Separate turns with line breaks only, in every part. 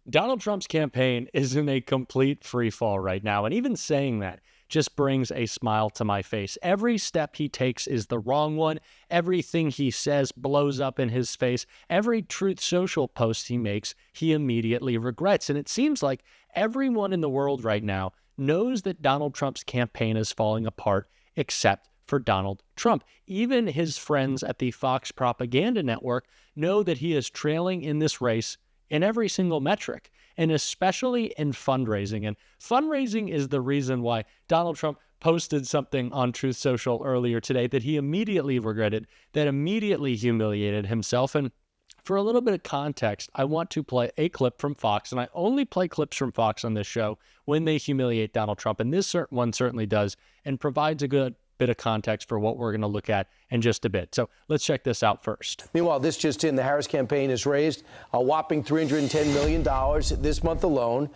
Donald Trump's campaign is in a complete free fall right now, and even saying that just brings a smile to my face. Every step he takes is the wrong one. Everything he says blows up in his face. Every Truth Social post he makes, he immediately regrets. And it seems like everyone in the world right now knows that Donald Trump's campaign is falling apart, except for Donald Trump. Even his friends at the Fox propaganda network know that he is trailing in this race in every single metric, and especially in fundraising. And fundraising is the reason why Donald Trump posted something on Truth Social earlier today that he immediately regretted, that immediately humiliated himself. And for a little bit of context, I want to play a clip from Fox, and I only play clips from Fox on this show when they humiliate Donald Trump, and this one certainly does, and provides a good bit of context for what we're going to look at in just a bit. So let's check this out first.
Meanwhile, this just in, the Harris campaign has raised a whopping $310 million this month alone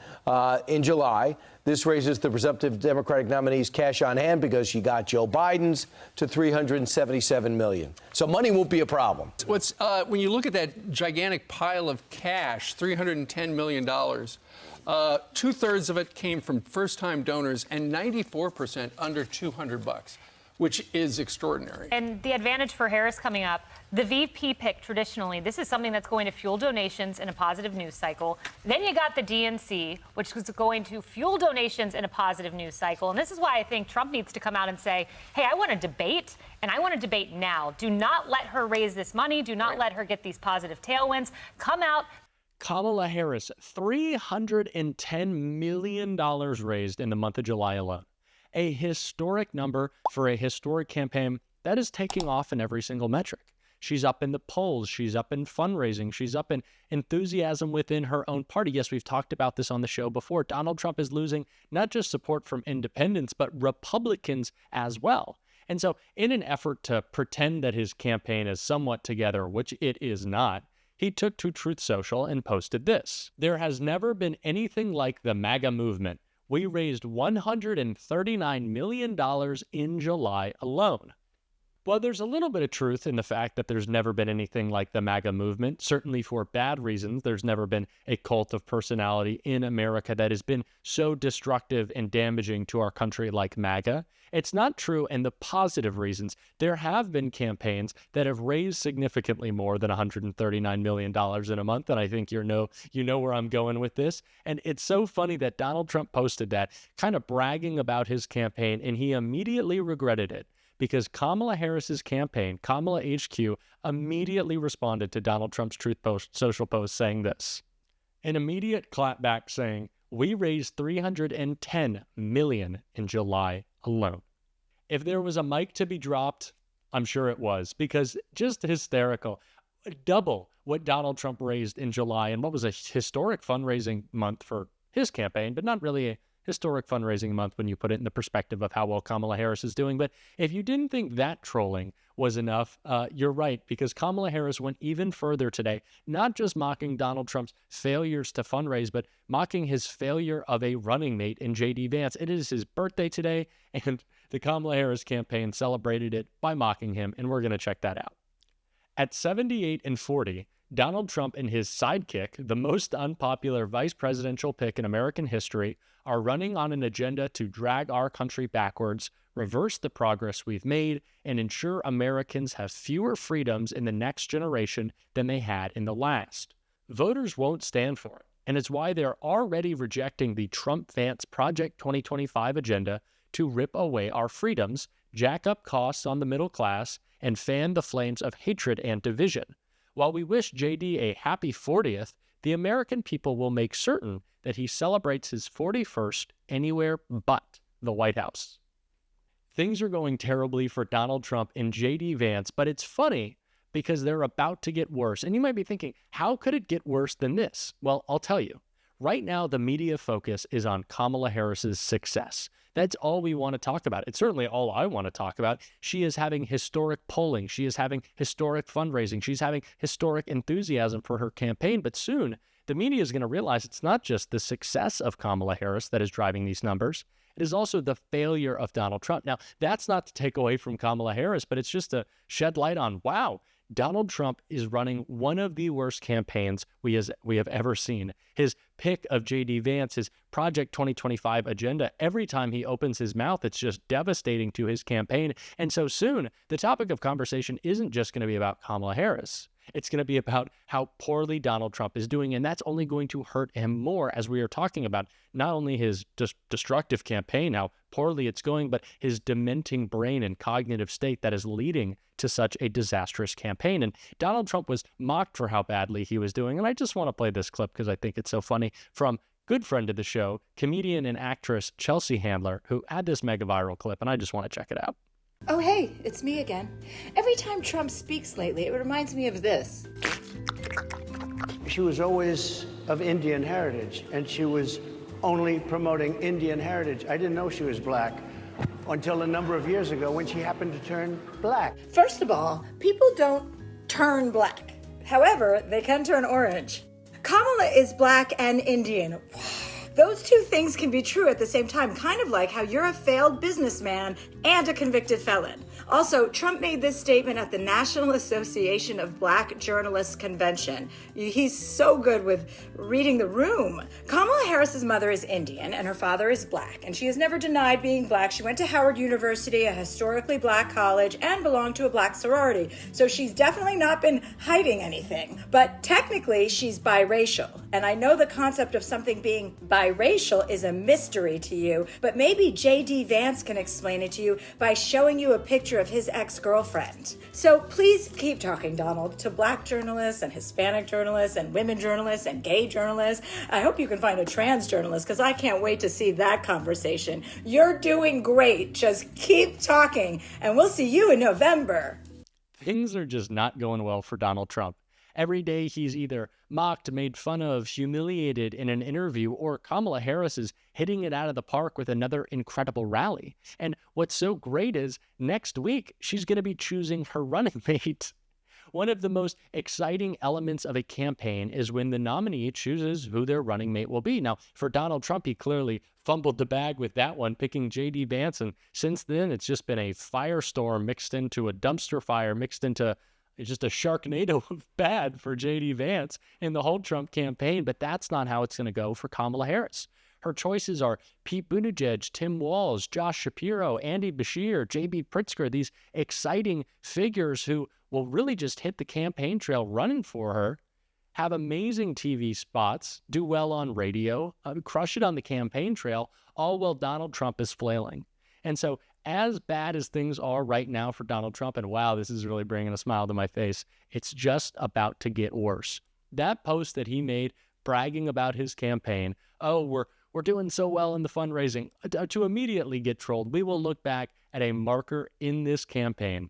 in July. This raises the presumptive Democratic nominee's cash on hand because she got Joe Biden's to $377 million. So money won't be a problem.
When you look at that gigantic pile of cash, $310 million, 2/3 of it came from first-time donors and 94% under $200, which is extraordinary.
And the advantage for Harris coming up, the VP pick traditionally, this is something that's going to fuel donations in a positive news cycle. Then you got the DNC, which is going to fuel donations in a positive news cycle. And this is why I think Trump needs to come out and say, hey, I want to debate, and I want to debate now. Do not let her raise this money. Do not let her get these positive tailwinds. Come out.
Kamala Harris, $310 million raised in the month of July alone. A historic number for a historic campaign that is taking off in every single metric. She's up in the polls. She's up in fundraising. She's up in enthusiasm within her own party. Yes, we've talked about this on the show before. Donald Trump is losing not just support from independents, but Republicans as well. And so in an effort to pretend that his campaign is somewhat together, which it is not, he took to Truth Social and posted this. There has never been anything like the MAGA movement. We raised $139 million in July alone. Well, there's a little bit of truth in the fact that there's never been anything like the MAGA movement, certainly for bad reasons. There's never been a cult of personality in America that has been so destructive and damaging to our country like MAGA. It's not true in the positive reasons. There have been campaigns that have raised significantly more than $139 million in a month, and I think you know where I'm going with this. And it's so funny that Donald Trump posted that, kind of bragging about his campaign, and he immediately regretted it. Because Kamala Harris's campaign, Kamala HQ, immediately responded to Donald Trump's Truth Social post saying this. An immediate clapback saying, we raised $310 million in July alone. If there was a mic to be dropped, I'm sure it was, because just hysterical. Double what Donald Trump raised in July, and what was a historic fundraising month for his campaign, but not really a historic fundraising month when you put it in the perspective of how well Kamala Harris is doing. But if you didn't think that trolling was enough, you're right, because Kamala Harris went even further today, not just mocking Donald Trump's failures to fundraise, but mocking his failure of a running mate in J.D. Vance. It is his birthday today, and the Kamala Harris campaign celebrated it by mocking him, and we're going to check that out. At 78 and 40, Donald Trump and his sidekick, the most unpopular vice presidential pick in American history, are running on an agenda to drag our country backwards, reverse the progress we've made, and ensure Americans have fewer freedoms in the next generation than they had in the last. Voters won't stand for it, and it's why they're already rejecting the Trump-Vance Project 2025 agenda to rip away our freedoms, jack up costs on the middle class, and fan the flames of hatred and division. While we wish JD a happy 40th, the American people will make certain that he celebrates his 41st anywhere but the White House. Things are going terribly for Donald Trump and JD Vance, but it's funny because they're about to get worse. And you might be thinking, how could it get worse than this? Well, I'll tell you. Right now, the media focus is on Kamala Harris's success. That's all we want to talk about. It's certainly all I want to talk about. She is having historic polling. She is having historic fundraising. She's having historic enthusiasm for her campaign. But soon, the media is going to realize it's not just the success of Kamala Harris that is driving these numbers. It is also the failure of Donald Trump. Now, that's not to take away from Kamala Harris, but it's just to shed light on, wow, Donald Trump is running one of the worst campaigns we have ever seen. His pick of J.D. Vance, his Project 2025 agenda. Every time he opens his mouth, it's just devastating to his campaign. And so soon, the topic of conversation isn't just going to be about Kamala Harris. It's going to be about how poorly Donald Trump is doing, and that's only going to hurt him more, as we are talking about not only his destructive campaign, how poorly it's going, but his dementing brain and cognitive state that is leading to such a disastrous campaign. And Donald Trump was mocked for how badly he was doing, and I just want to play this clip because I think it's so funny, from good friend of the show, comedian and actress Chelsea Handler, who had this mega viral clip, and I just want to check it out.
Oh, hey, it's me again. Every time Trump speaks lately, it reminds me of this.
She was always of Indian heritage, and she was only promoting Indian heritage. I didn't know she was black until a number of years ago when she happened to turn black.
First of all, people don't turn black. However, they can turn orange. Kamala is black and Indian. Those two things can be true at the same time, kind of like how you're a failed businessman and a convicted felon. Also, Trump made this statement at the National Association of Black Journalists Convention. He's so good with reading the room. Kamala Harris's mother is Indian and her father is black, and she has never denied being black. She went to Howard University, a historically black college, and belonged to a black sorority. So she's definitely not been hiding anything. But technically, she's biracial. And I know the concept of something being biracial is a mystery to you, but maybe J.D. Vance can explain it to you by showing you a picture of his ex-girlfriend. So please keep talking, Donald, to black journalists and Hispanic journalists and women journalists and gay journalists. I hope you can find a trans journalist because I can't wait to see that conversation. You're doing great. Just keep talking and we'll see you in November.
Things are just not going well for Donald Trump. Every day he's either mocked, made fun of, humiliated in an interview, or Kamala Harris is hitting it out of the park with another incredible rally. And what's so great is next week, she's going to be choosing her running mate. One of the most exciting elements of a campaign is when the nominee chooses who their running mate will be. Now, for Donald Trump, he clearly fumbled the bag with that one, picking J.D. Vance. And since then, it's just been a firestorm mixed into a dumpster fire, mixed into just a Sharknado of bad for J.D. Vance in the whole Trump campaign. But that's not how it's going to go for Kamala Harris. Her choices are Pete Buttigieg, Tim Walz, Josh Shapiro, Andy Beshear, J.B. Pritzker, these exciting figures who will really just hit the campaign trail running for her, have amazing TV spots, do well on radio, crush it on the campaign trail, all while Donald Trump is flailing. And so as bad as things are right now for Donald Trump, and wow, this is really bringing a smile to my face, it's just about to get worse. That post that he made bragging about his campaign, oh, we're doing so well in the fundraising, to immediately get trolled. We will look back at a marker in this campaign,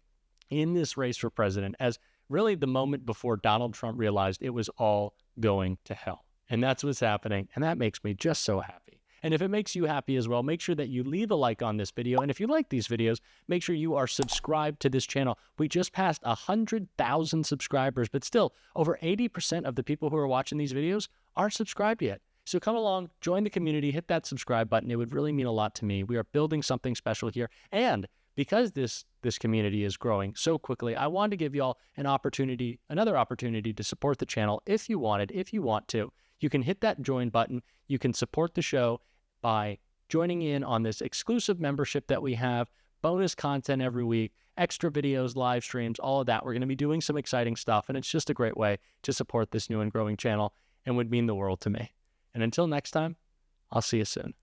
in this race for president, as really the moment before Donald Trump realized it was all going to hell. And that's what's happening, and that makes me just so happy. And if it makes you happy as well, make sure that you leave a like on this video. And if you like these videos, make sure you are subscribed to this channel. We just passed 100,000 subscribers, but still over 80% of the people who are watching these videos aren't subscribed yet. So come along, join the community, hit that subscribe button. It would really mean a lot to me. We are building something special here. And because this community is growing so quickly, I wanted to give you all another opportunity to support the channel if you want to. You can hit that join button. You can support the show by joining in on this exclusive membership that we have, bonus content every week, extra videos, live streams, all of that. We're going to be doing some exciting stuff, and it's just a great way to support this new and growing channel and would mean the world to me. And until next time, I'll see you soon.